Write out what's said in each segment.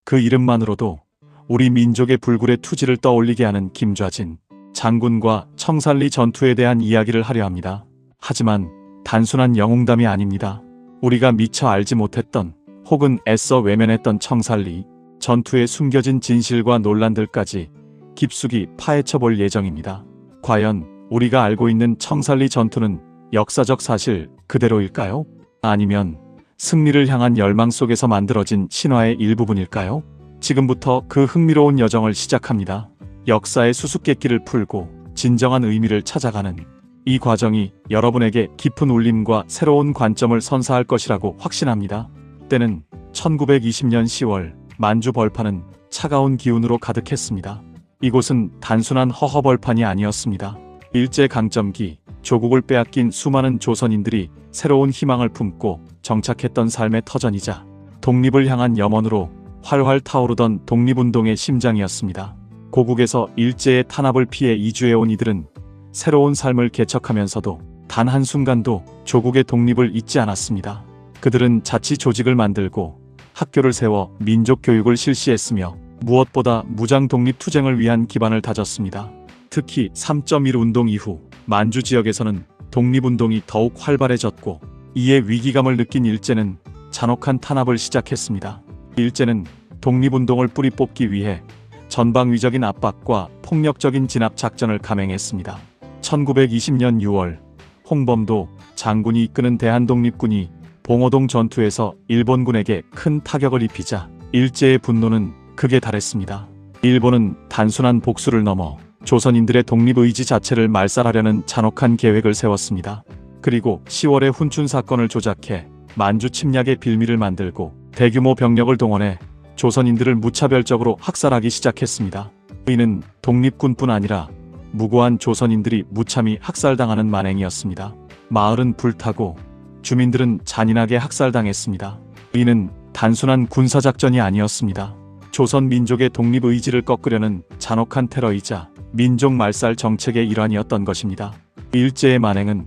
그 이름만으로도 우리 민족의 불굴의 투지를 떠올리게 하는 김좌진 장군과 청산리 전투에 대한 이야기를 하려 합니다. 하지만 단순한 영웅담이 아닙니다. 우리가 미처 알지 못했던 혹은 애써 외면했던 청산리 전투에 숨겨진 진실과 논란들까지 깊숙이 파헤쳐 볼 예정입니다. 과연 우리가 알고 있는 청산리 전투는 역사적 사실 그대로일까요? 아니면 승리를 향한 열망 속에서 만들어진 신화의 일부분일까요? 지금부터 그 흥미로운 여정을 시작합니다. 역사의 수수께끼를 풀고 진정한 의미를 찾아가는 이 과정이 여러분에게 깊은 울림과 새로운 관점을 선사할 것이라고 확신합니다. 때는 1920년 10월 만주 벌판은 차가운 기운으로 가득했습니다. 이곳은 단순한 허허벌판이 아니었습니다. 일제강점기 조국을 빼앗긴 수많은 조선인들이 새로운 희망을 품고 정착했던 삶의 터전이자 독립을 향한 염원으로 활활 타오르던 독립운동의 심장이었습니다. 고국에서 일제의 탄압을 피해 이주해온 이들은 새로운 삶을 개척하면서도 단 한순간도 조국의 독립을 잊지 않았습니다. 그들은 자치 조직을 만들고 학교를 세워 민족 교육을 실시했으며 무엇보다 무장 독립투쟁을 위한 기반을 다졌습니다. 특히 3.1 운동 이후 만주 지역에서는 독립운동이 더욱 활발해졌고 이에 위기감을 느낀 일제는 잔혹한 탄압을 시작했습니다. 일제는 독립운동을 뿌리 뽑기 위해 전방위적인 압박과 폭력적인 진압 작전을 감행했습니다. 1920년 6월 홍범도 장군이 이끄는 대한독립군이 봉오동 전투에서 일본군에게 큰 타격을 입히자 일제의 분노는 극에 달했습니다. 일본은 단순한 복수를 넘어 조선인들의 독립의지 자체를 말살하려는 잔혹한 계획을 세웠습니다. 그리고 10월에 훈춘 사건을 조작해 만주 침략의 빌미를 만들고 대규모 병력을 동원해 조선인들을 무차별적으로 학살하기 시작했습니다. 이는 독립군뿐 아니라 무고한 조선인들이 무참히 학살당하는 만행이었습니다. 마을은 불타고 주민들은 잔인하게 학살당했습니다. 이는 단순한 군사작전이 아니었습니다. 조선 민족의 독립의지를 꺾으려는 잔혹한 테러이자 민족 말살 정책의 일환이었던 것입니다. 일제의 만행은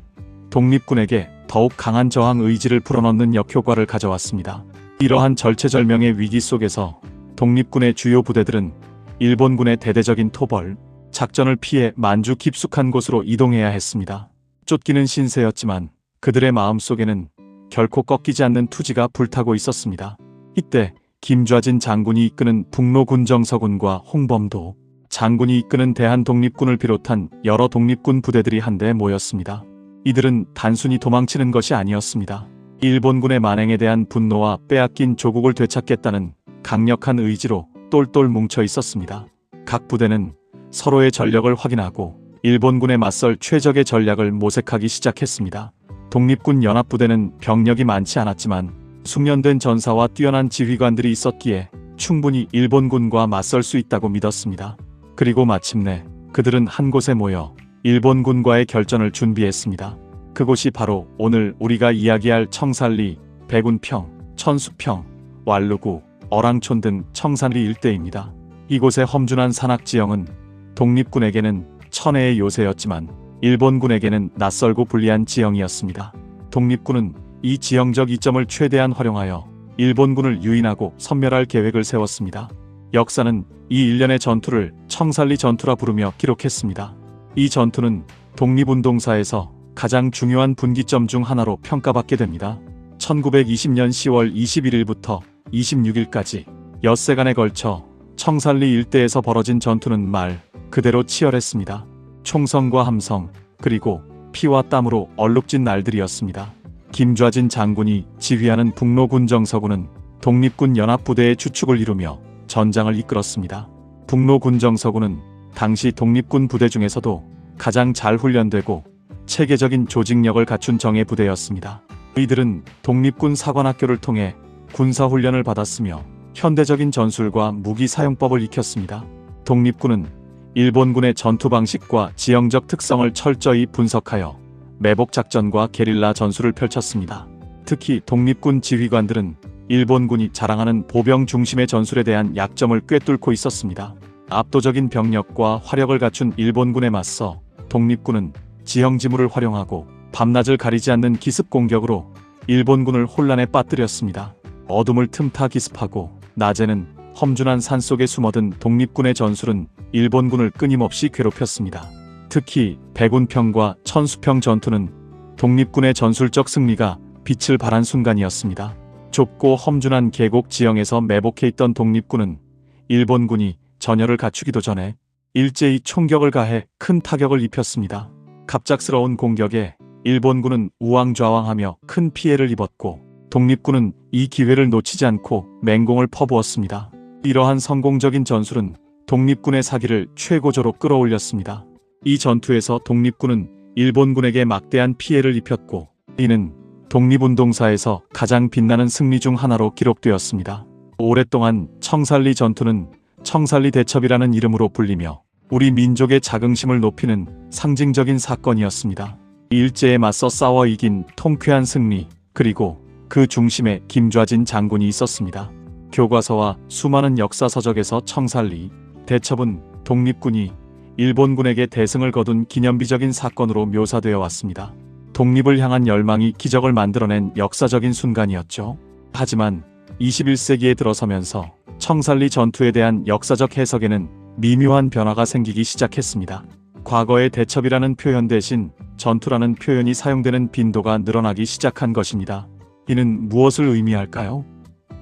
독립군에게 더욱 강한 저항 의지를 불어넣는 역효과를 가져왔습니다. 이러한 절체절명의 위기 속에서 독립군의 주요 부대들은 일본군의 대대적인 토벌, 작전을 피해 만주 깊숙한 곳으로 이동해야 했습니다. 쫓기는 신세였지만 그들의 마음속에는 결코 꺾이지 않는 투지가 불타고 있었습니다. 이때 김좌진 장군이 이끄는 북로군정서군과 홍범도 장군이 이끄는 대한독립군을 비롯한 여러 독립군 부대들이 한데 모였습니다. 이들은 단순히 도망치는 것이 아니었습니다. 일본군의 만행에 대한 분노와 빼앗긴 조국을 되찾겠다는 강력한 의지로 똘똘 뭉쳐 있었습니다. 각 부대는 서로의 전력을 확인하고 일본군에 맞설 최적의 전략을 모색하기 시작했습니다. 독립군 연합부대는 병력이 많지 않았지만 숙련된 전사와 뛰어난 지휘관들이 있었기에 충분히 일본군과 맞설 수 있다고 믿었습니다. 그리고 마침내 그들은 한 곳에 모여 일본군과의 결전을 준비했습니다. 그곳이 바로 오늘 우리가 이야기할 청산리, 백운평, 천수평, 왈루구, 어랑촌 등 청산리 일대입니다. 이곳의 험준한 산악지형은 독립군에게는 천혜의 요새였지만 일본군에게는 낯설고 불리한 지형이었습니다. 독립군은 이 지형적 이점을 최대한 활용하여 일본군을 유인하고 섬멸할 계획을 세웠습니다. 역사는 이 일련의 전투를 청산리 전투라 부르며 기록했습니다. 이 전투는 독립운동사에서 가장 중요한 분기점 중 하나로 평가받게 됩니다. 1920년 10월 21일부터 26일까지 엿새간에 걸쳐 청산리 일대에서 벌어진 전투는 말 그대로 치열했습니다. 총성과 함성 그리고 피와 땀으로 얼룩진 날들이었습니다. 김좌진 장군이 지휘하는 북로군정서군은 독립군 연합부대의 주축을 이루며 전장을 이끌었습니다. 북로군정서군은 당시 독립군 부대 중에서도 가장 잘 훈련되고 체계적인 조직력을 갖춘 정예 부대였습니다. 이들은 독립군 사관학교를 통해 군사훈련을 받았으며 현대적인 전술과 무기 사용법을 익혔습니다. 독립군은 일본군의 전투 방식과 지형적 특성을 철저히 분석하여 매복작전과 게릴라 전술을 펼쳤습니다. 특히 독립군 지휘관들은 일본군이 자랑하는 보병 중심의 전술에 대한 약점을 꿰뚫고 있었습니다. 압도적인 병력과 화력을 갖춘 일본군에 맞서 독립군은 지형지물을 활용하고 밤낮을 가리지 않는 기습 공격으로 일본군을 혼란에 빠뜨렸습니다. 어둠을 틈타 기습하고 낮에는 험준한 산속에 숨어든 독립군의 전술은 일본군을 끊임없이 괴롭혔습니다. 특히 백운평과 천수평 전투는 독립군의 전술적 승리가 빛을 발한 순간이었습니다. 좁고 험준한 계곡 지형에서 매복해 있던 독립군은 일본군이 전열을 갖추기도 전에 일제히 총격을 가해 큰 타격을 입혔습니다. 갑작스러운 공격에 일본군은 우왕좌왕하며 큰 피해를 입었고 독립군은 이 기회를 놓치지 않고 맹공을 퍼부었습니다. 이러한 성공적인 전술은 독립군의 사기를 최고조로 끌어올렸습니다. 이 전투에서 독립군은 일본군에게 막대한 피해를 입혔고 이는 독립운동사에서 가장 빛나는 승리 중 하나로 기록되었습니다. 오랫동안 청살리 전투는 청살리 대첩이라는 이름으로 불리며 우리 민족의 자긍심을 높이는 상징적인 사건이었습니다. 일제에 맞서 싸워 이긴 통쾌한 승리, 그리고 그 중심에 김좌진 장군이 있었습니다. 교과서와 수많은 역사서적에서 청살리 대첩은 독립군이 일본군에게 대승을 거둔 기념비적인 사건으로 묘사되어 왔습니다. 독립을 향한 열망이 기적을 만들어낸 역사적인 순간이었죠. 하지만 21세기에 들어서면서 청살리 전투에 대한 역사적 해석에는 미묘한 변화가 생기기 시작했습니다. 과거의 대첩이라는 표현 대신 전투라는 표현이 사용되는 빈도가 늘어나기 시작한 것입니다. 이는 무엇을 의미할까요?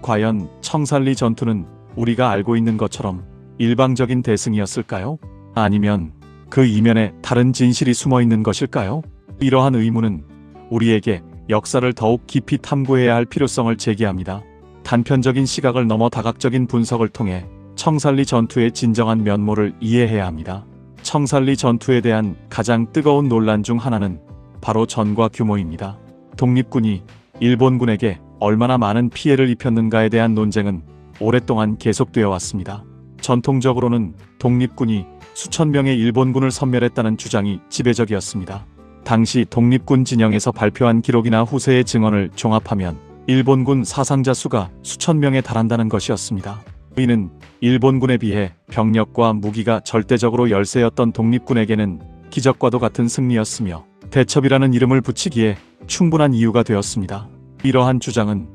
과연 청살리 전투는 우리가 알고 있는 것처럼 일방적인 대승이었을까요? 아니면 그 이면에 다른 진실이 숨어 있는 것일까요? 이러한 의문은 우리에게 역사를 더욱 깊이 탐구해야 할 필요성을 제기합니다. 단편적인 시각을 넘어 다각적인 분석을 통해 청살리 전투의 진정한 면모를 이해해야 합니다. 청살리 전투에 대한 가장 뜨거운 논란 중 하나는 바로 전과 규모입니다. 독립군이 일본군에게 얼마나 많은 피해를 입혔는가에 대한 논쟁은 오랫동안 계속되어 왔습니다. 전통적으로는 독립군이 수천 명의 일본군을 섬멸했다는 주장이 지배적이었습니다. 당시 독립군 진영에서 발표한 기록이나 후세의 증언을 종합하면 일본군 사상자 수가 수천 명에 달한다는 것이었습니다. 이는 일본군에 비해 병력과 무기가 절대적으로 열세였던 독립군에게는 기적과도 같은 승리였으며 대첩이라는 이름을 붙이기에 충분한 이유가 되었습니다. 이러한 주장은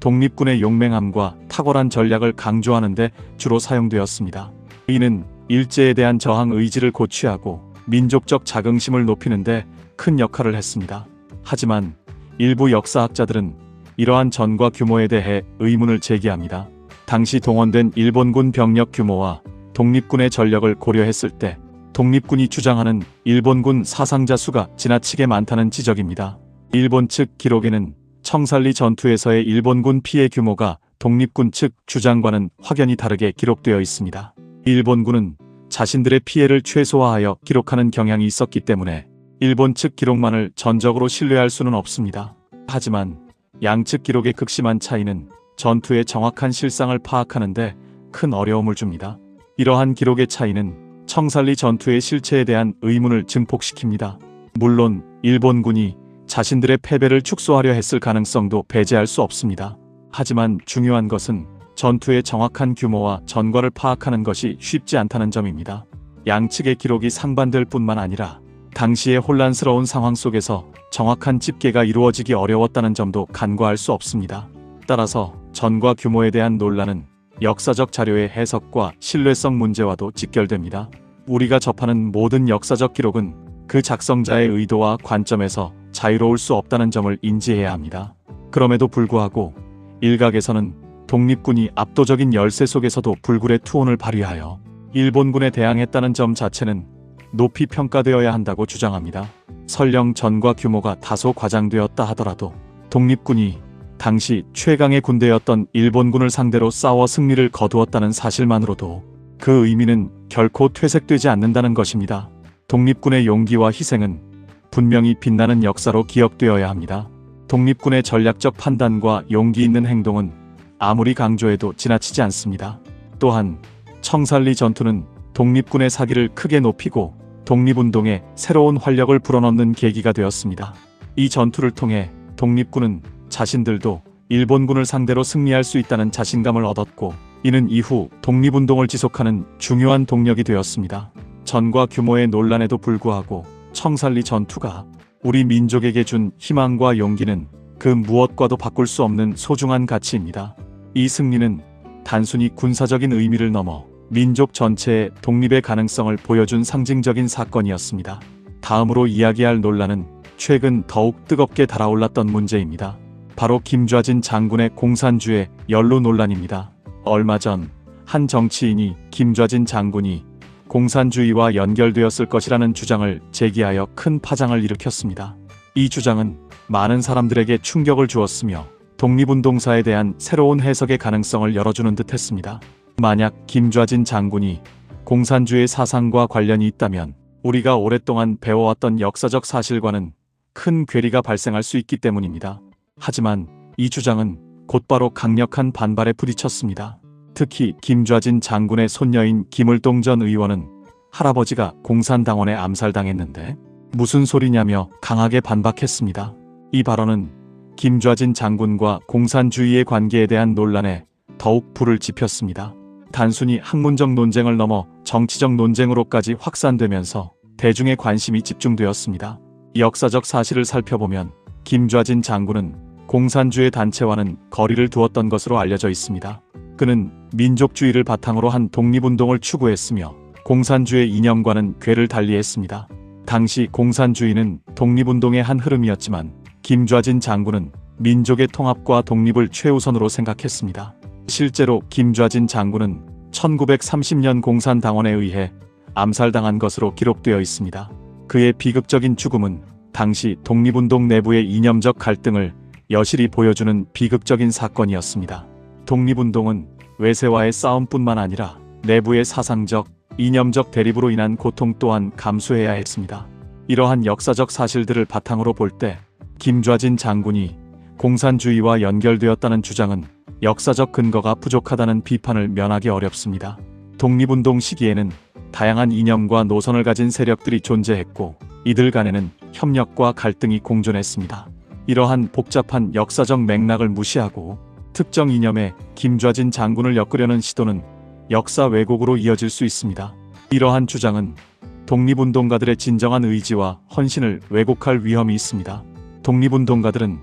독립군의 용맹함과 탁월한 전략을 강조하는 데 주로 사용되었습니다. 이는 일제에 대한 저항 의지를 고취하고 민족적 자긍심을 높이는 데 큰 역할을 했습니다. 하지만 일부 역사학자들은 이러한 전과 규모에 대해 의문을 제기합니다. 당시 동원된 일본군 병력 규모와 독립군의 전력을 고려했을 때 독립군이 주장하는 일본군 사상자 수가 지나치게 많다는 지적입니다. 일본 측 기록에는 청살리 전투에서의 일본군 피해 규모가 독립군 측 주장과는 확연히 다르게 기록되어 있습니다. 일본군은 자신들의 피해를 최소화하여 기록하는 경향이 있었기 때문에 일본 측 기록만을 전적으로 신뢰할 수는 없습니다. 하지만 양측 기록의 극심한 차이는 전투의 정확한 실상을 파악하는 데 큰 어려움을 줍니다. 이러한 기록의 차이는 청살리 전투의 실체에 대한 의문을 증폭시킵니다. 물론 일본군이 자신들의 패배를 축소하려 했을 가능성도 배제할 수 없습니다. 하지만 중요한 것은 전투의 정확한 규모와 전과를 파악하는 것이 쉽지 않다는 점입니다. 양측의 기록이 상반될 뿐만 아니라 당시의 혼란스러운 상황 속에서 정확한 집계가 이루어지기 어려웠다는 점도 간과할 수 없습니다. 따라서 전과 규모에 대한 논란은 역사적 자료의 해석과 신뢰성 문제와도 직결됩니다. 우리가 접하는 모든 역사적 기록은 그 작성자의 의도와 관점에서 자유로울 수 없다는 점을 인지해야 합니다. 그럼에도 불구하고 일각에서는 독립군이 압도적인 열세 속에서도 불굴의 투혼을 발휘하여 일본군에 대항했다는 점 자체는 높이 평가되어야 한다고 주장합니다. 설령 전과 규모가 다소 과장되었다 하더라도 독립군이 당시 최강의 군대였던 일본군을 상대로 싸워 승리를 거두었다는 사실만으로도 그 의미는 결코 퇴색되지 않는다는 것입니다. 독립군의 용기와 희생은 분명히 빛나는 역사로 기억되어야 합니다. 독립군의 전략적 판단과 용기 있는 행동은 아무리 강조해도 지나치지 않습니다. 또한 청살리 전투는 독립군의 사기를 크게 높이고 독립운동에 새로운 활력을 불어넣는 계기가 되었습니다. 이 전투를 통해 독립군은 자신들도 일본군을 상대로 승리할 수 있다는 자신감을 얻었고 이는 이후 독립운동을 지속하는 중요한 동력이 되었습니다. 전과 규모의 논란에도 불구하고 청살리 전투가 우리 민족에게 준 희망과 용기는 그 무엇과도 바꿀 수 없는 소중한 가치입니다. 이 승리는 단순히 군사적인 의미를 넘어 민족 전체의 독립의 가능성을 보여준 상징적인 사건이었습니다. 다음으로 이야기할 논란은 최근 더욱 뜨겁게 달아올랐던 문제입니다. 바로 김좌진 장군의 공산주의 연루 논란입니다. 얼마 전 한 정치인이 김좌진 장군이 공산주의와 연결되었을 것이라는 주장을 제기하여 큰 파장을 일으켰습니다. 이 주장은 많은 사람들에게 충격을 주었으며 독립운동사에 대한 새로운 해석의 가능성을 열어주는 듯 했습니다. 만약 김좌진 장군이 공산주의 사상과 관련이 있다면 우리가 오랫동안 배워왔던 역사적 사실과는 큰 괴리가 발생할 수 있기 때문입니다. 하지만 이 주장은 곧바로 강력한 반발에 부딪혔습니다. 특히 김좌진 장군의 손녀인 김을동 전 의원은 할아버지가 공산당원에 암살당했는데 무슨 소리냐며 강하게 반박했습니다. 이 발언은 김좌진 장군과 공산주의의 관계에 대한 논란에 더욱 불을 지폈습니다. 단순히 학문적 논쟁을 넘어 정치적 논쟁으로까지 확산되면서 대중의 관심이 집중되었습니다. 역사적 사실을 살펴보면 김좌진 장군은 공산주의 단체와는 거리를 두었던 것으로 알려져 있습니다. 그는 민족주의를 바탕으로 한 독립운동을 추구했으며 공산주의 이념과는 궤를 달리했습니다. 당시 공산주의는 독립운동의 한 흐름이었지만 김좌진 장군은 민족의 통합과 독립을 최우선으로 생각했습니다. 실제로 김좌진 장군은 1930년 공산당원에 의해 암살당한 것으로 기록되어 있습니다. 그의 비극적인 죽음은 당시 독립운동 내부의 이념적 갈등을 여실히 보여주는 비극적인 사건이었습니다. 독립운동은 외세와의 싸움뿐만 아니라 내부의 사상적, 이념적 대립으로 인한 고통 또한 감수해야 했습니다. 이러한 역사적 사실들을 바탕으로 볼 때 김좌진 장군이 공산주의와 연결되었다는 주장은 역사적 근거가 부족하다는 비판을 면하기 어렵습니다. 독립운동 시기에는 다양한 이념과 노선을 가진 세력들이 존재했고 이들 간에는 협력과 갈등이 공존했습니다. 이러한 복잡한 역사적 맥락을 무시하고 특정 이념에 김좌진 장군을 엮으려는 시도는 역사 왜곡으로 이어질 수 있습니다. 이러한 주장은 독립운동가들의 진정한 의지와 헌신을 왜곡할 위험이 있습니다. 독립운동가들은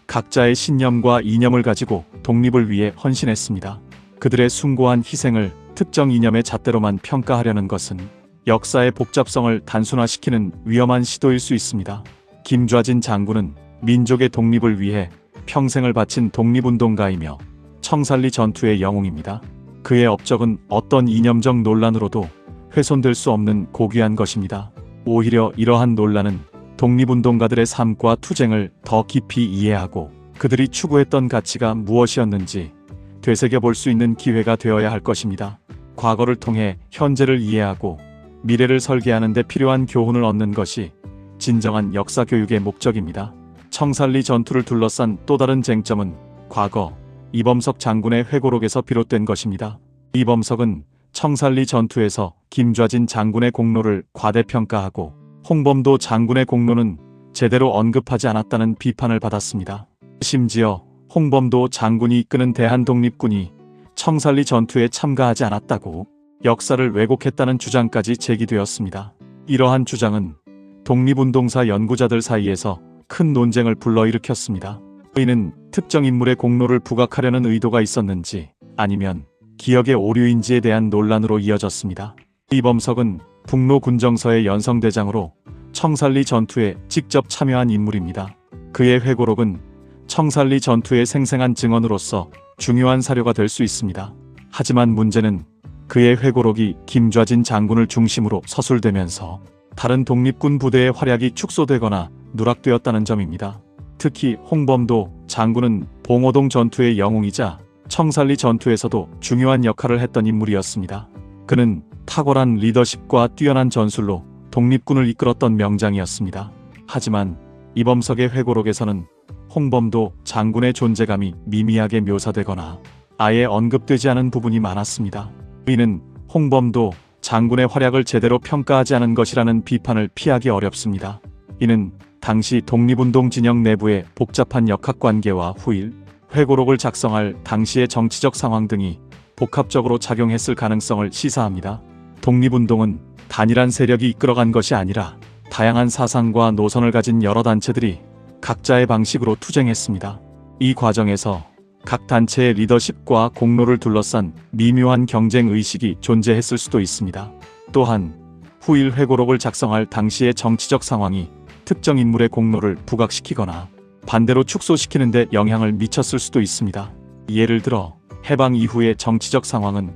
각자의 신념과 이념을 가지고 독립을 위해 헌신했습니다. 그들의 숭고한 희생을 특정 이념의 잣대로만 평가하려는 것은 역사의 복잡성을 단순화시키는 위험한 시도일 수 있습니다. 김좌진 장군은 민족의 독립을 위해 평생을 바친 독립운동가이며 청산리 전투의 영웅입니다. 그의 업적은 어떤 이념적 논란으로도 훼손될 수 없는 고귀한 것입니다. 오히려 이러한 논란은 독립운동가들의 삶과 투쟁을 더 깊이 이해하고 그들이 추구했던 가치가 무엇이었는지 되새겨볼 수 있는 기회가 되어야 할 것입니다. 과거를 통해 현재를 이해하고 미래를 설계하는 데 필요한 교훈을 얻는 것이 진정한 역사 교육의 목적입니다. 청산리 전투를 둘러싼 또 다른 쟁점은 과거 이범석 장군의 회고록에서 비롯된 것입니다. 이범석은 청산리 전투에서 김좌진 장군의 공로를 과대평가하고 홍범도 장군의 공로는 제대로 언급하지 않았다는 비판을 받았습니다. 심지어 홍범도 장군이 이끄는 대한독립군이 청산리 전투에 참가하지 않았다고 역사를 왜곡했다는 주장까지 제기되었습니다. 이러한 주장은 독립운동사 연구자들 사이에서 큰 논쟁을 불러일으켰습니다. 이는 특정 인물의 공로를 부각하려는 의도가 있었는지 아니면 기억의 오류인지에 대한 논란으로 이어졌습니다. 이범석은 북로 군정서의 연성대장으로 청산리 전투에 직접 참여한 인물입니다. 그의 회고록은 청산리 전투의 생생한 증언으로서 중요한 사료가 될 수 있습니다. 하지만 문제는 그의 회고록이 김좌진 장군을 중심으로 서술되면서 다른 독립군 부대의 활약이 축소되거나 누락되었다는 점입니다. 특히 홍범도 장군은 봉오동 전투의 영웅이자 청산리 전투에서도 중요한 역할을 했던 인물이었습니다. 그는 탁월한 리더십과 뛰어난 전술로 독립군을 이끌었던 명장이었습니다. 하지만 이범석의 회고록에서는 홍범도 장군의 존재감이 미미하게 묘사되거나 아예 언급되지 않은 부분이 많았습니다. 이는 홍범도 장군의 활약을 제대로 평가하지 않은 것이라는 비판을 피하기 어렵습니다. 이는 당시 독립운동 진영 내부의 복잡한 역학관계와 후일, 회고록을 작성할 당시의 정치적 상황 등이 복합적으로 작용했을 가능성을 시사합니다. 독립운동은 단일한 세력이 이끌어간 것이 아니라 다양한 사상과 노선을 가진 여러 단체들이 각자의 방식으로 투쟁했습니다. 이 과정에서 각 단체의 리더십과 공로를 둘러싼 미묘한 경쟁 의식이 존재했을 수도 있습니다. 또한 후일 회고록을 작성할 당시의 정치적 상황이 특정 인물의 공로를 부각시키거나 반대로 축소시키는 데 영향을 미쳤을 수도 있습니다. 예를 들어 해방 이후의 정치적 상황은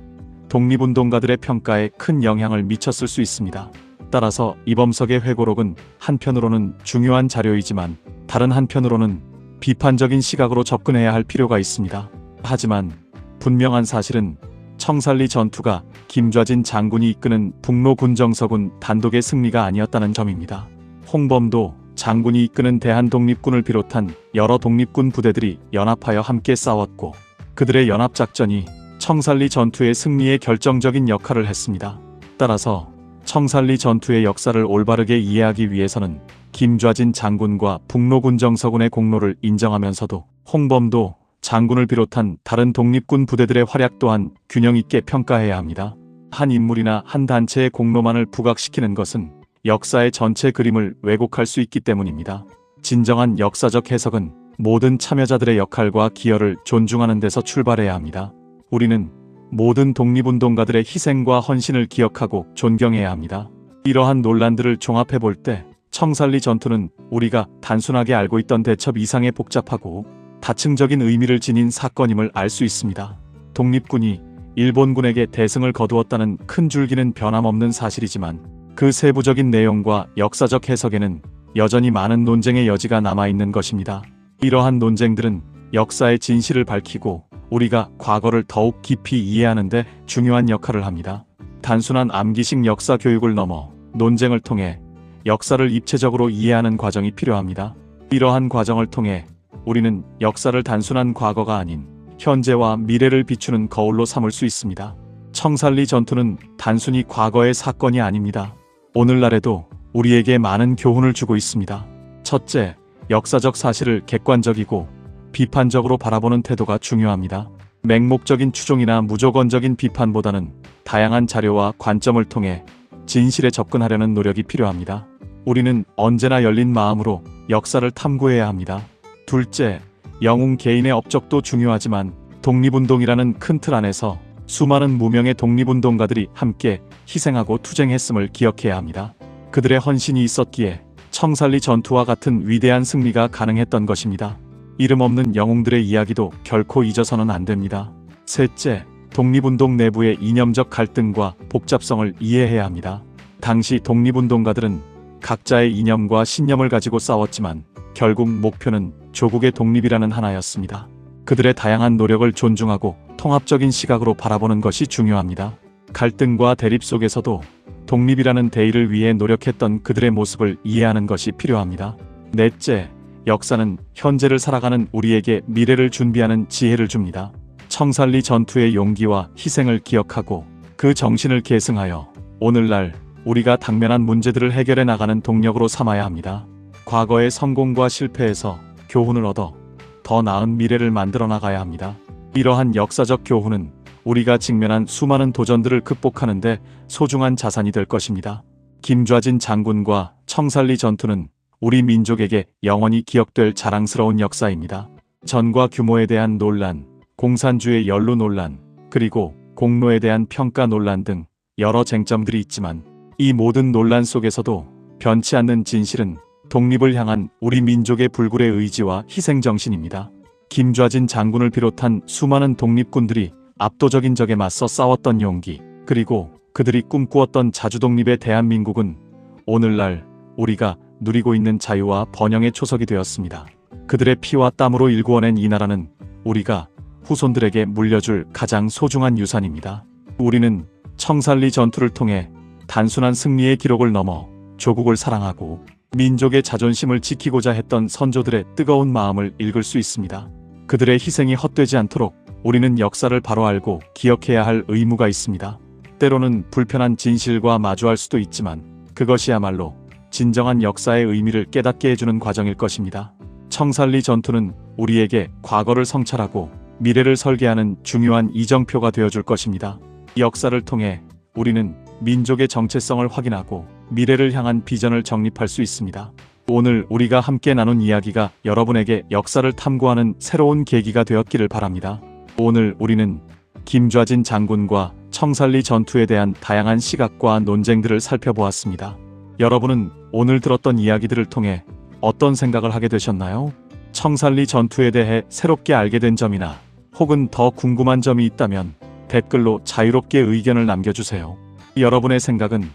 독립운동가들의 평가에 큰 영향을 미쳤을 수 있습니다. 따라서 이범석의 회고록은 한편으로는 중요한 자료이지만 다른 한편으로는 비판적인 시각으로 접근해야 할 필요가 있습니다. 하지만 분명한 사실은 청산리 전투가 김좌진 장군이 이끄는 북로 군정서군 단독의 승리가 아니었다는 점입니다. 홍범도 장군이 이끄는 대한독립군을 비롯한 여러 독립군 부대들이 연합하여 함께 싸웠고 그들의 연합작전이 청산리 전투의 승리에 결정적인 역할을 했습니다. 따라서 청산리 전투의 역사를 올바르게 이해하기 위해서는 김좌진 장군과 북로군정서군의 공로를 인정하면서도 홍범도 장군을 비롯한 다른 독립군 부대들의 활약 또한 균형 있게 평가해야 합니다. 한 인물이나 한 단체의 공로만을 부각시키는 것은 역사의 전체 그림을 왜곡할 수 있기 때문입니다. 진정한 역사적 해석은 모든 참여자들의 역할과 기여를 존중하는 데서 출발해야 합니다. 우리는 모든 독립운동가들의 희생과 헌신을 기억하고 존경해야 합니다. 이러한 논란들을 종합해 볼 때 청산리 전투는 우리가 단순하게 알고 있던 대첩 이상의 복잡하고 다층적인 의미를 지닌 사건임을 알 수 있습니다. 독립군이 일본군에게 대승을 거두었다는 큰 줄기는 변함없는 사실이지만 그 세부적인 내용과 역사적 해석에는 여전히 많은 논쟁의 여지가 남아있는 것입니다. 이러한 논쟁들은 역사의 진실을 밝히고 우리가 과거를 더욱 깊이 이해하는 데 중요한 역할을 합니다. 단순한 암기식 역사 교육을 넘어 논쟁을 통해 역사를 입체적으로 이해하는 과정이 필요합니다. 이러한 과정을 통해 우리는 역사를 단순한 과거가 아닌 현재와 미래를 비추는 거울로 삼을 수 있습니다. 청산리 전투는 단순히 과거의 사건이 아닙니다. 오늘날에도 우리에게 많은 교훈을 주고 있습니다. 첫째, 역사적 사실을 객관적이고 비판적으로 바라보는 태도가 중요합니다. 맹목적인 추종이나 무조건적인 비판보다는 다양한 자료와 관점을 통해 진실에 접근하려는 노력이 필요합니다. 우리는 언제나 열린 마음으로 역사를 탐구해야 합니다. 둘째, 영웅 개인의 업적도 중요하지만 독립운동이라는 큰 틀 안에서 수많은 무명의 독립운동가들이 함께 희생하고 투쟁했음을 기억해야 합니다. 그들의 헌신이 있었기에 청산리 전투와 같은 위대한 승리가 가능했던 것입니다. 이름 없는 영웅들의 이야기도 결코 잊어서는 안 됩니다. 셋째, 독립운동 내부의 이념적 갈등과 복잡성을 이해해야 합니다. 당시 독립운동가들은 각자의 이념과 신념을 가지고 싸웠지만 결국 목표는 조국의 독립이라는 하나였습니다. 그들의 다양한 노력을 존중하고 통합적인 시각으로 바라보는 것이 중요합니다. 갈등과 대립 속에서도 독립이라는 대의를 위해 노력했던 그들의 모습을 이해하는 것이 필요합니다. 넷째, 역사는 현재를 살아가는 우리에게 미래를 준비하는 지혜를 줍니다. 청산리 전투의 용기와 희생을 기억하고 그 정신을 계승하여 오늘날 우리가 당면한 문제들을 해결해 나가는 동력으로 삼아야 합니다. 과거의 성공과 실패에서 교훈을 얻어 더 나은 미래를 만들어 나가야 합니다. 이러한 역사적 교훈은 우리가 직면한 수많은 도전들을 극복하는 데 소중한 자산이 될 것입니다. 김좌진 장군과 청산리 전투는 우리 민족에게 영원히 기억될 자랑스러운 역사입니다. 전과 규모에 대한 논란, 공산주의 연루 논란, 그리고 공로에 대한 평가 논란 등 여러 쟁점들이 있지만 이 모든 논란 속에서도 변치 않는 진실은 독립을 향한 우리 민족의 불굴의 의지와 희생정신입니다. 김좌진 장군을 비롯한 수많은 독립군들이 압도적인 적에 맞서 싸웠던 용기, 그리고 그들이 꿈꾸었던 자주독립의 대한민국은 오늘날 우리가 누리고 있는 자유와 번영의 초석이 되었습니다. 그들의 피와 땀으로 일구어낸 이 나라는 우리가 후손들에게 물려줄 가장 소중한 유산입니다. 우리는 청산리 전투를 통해 단순한 승리의 기록을 넘어 조국을 사랑하고 민족의 자존심을 지키고자 했던 선조들의 뜨거운 마음을 읽을 수 있습니다. 그들의 희생이 헛되지 않도록 우리는 역사를 바로 알고 기억해야 할 의무가 있습니다. 때로는 불편한 진실과 마주할 수도 있지만 그것이야말로 진정한 역사의 의미를 깨닫게 해주는 과정일 것입니다. 청산리 전투는 우리에게 과거를 성찰하고 미래를 설계하는 중요한 이정표가 되어줄 것입니다. 역사를 통해 우리는 민족의 정체성을 확인하고 미래를 향한 비전을 정립할 수 있습니다. 오늘 우리가 함께 나눈 이야기가 여러분에게 역사를 탐구하는 새로운 계기가 되었기를 바랍니다. 오늘 우리는 김좌진 장군과 청산리 전투에 대한 다양한 시각과 논쟁들을 살펴보았습니다. 여러분은 오늘 들었던 이야기들을 통해 어떤 생각을 하게 되셨나요? 청산리 전투에 대해 새롭게 알게 된 점이나 혹은 더 궁금한 점이 있다면 댓글로 자유롭게 의견을 남겨주세요. 여러분의 생각은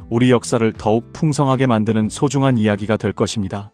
우리 역사를 더욱 풍성하게 만드는 소중한 이야기가 될 것입니다.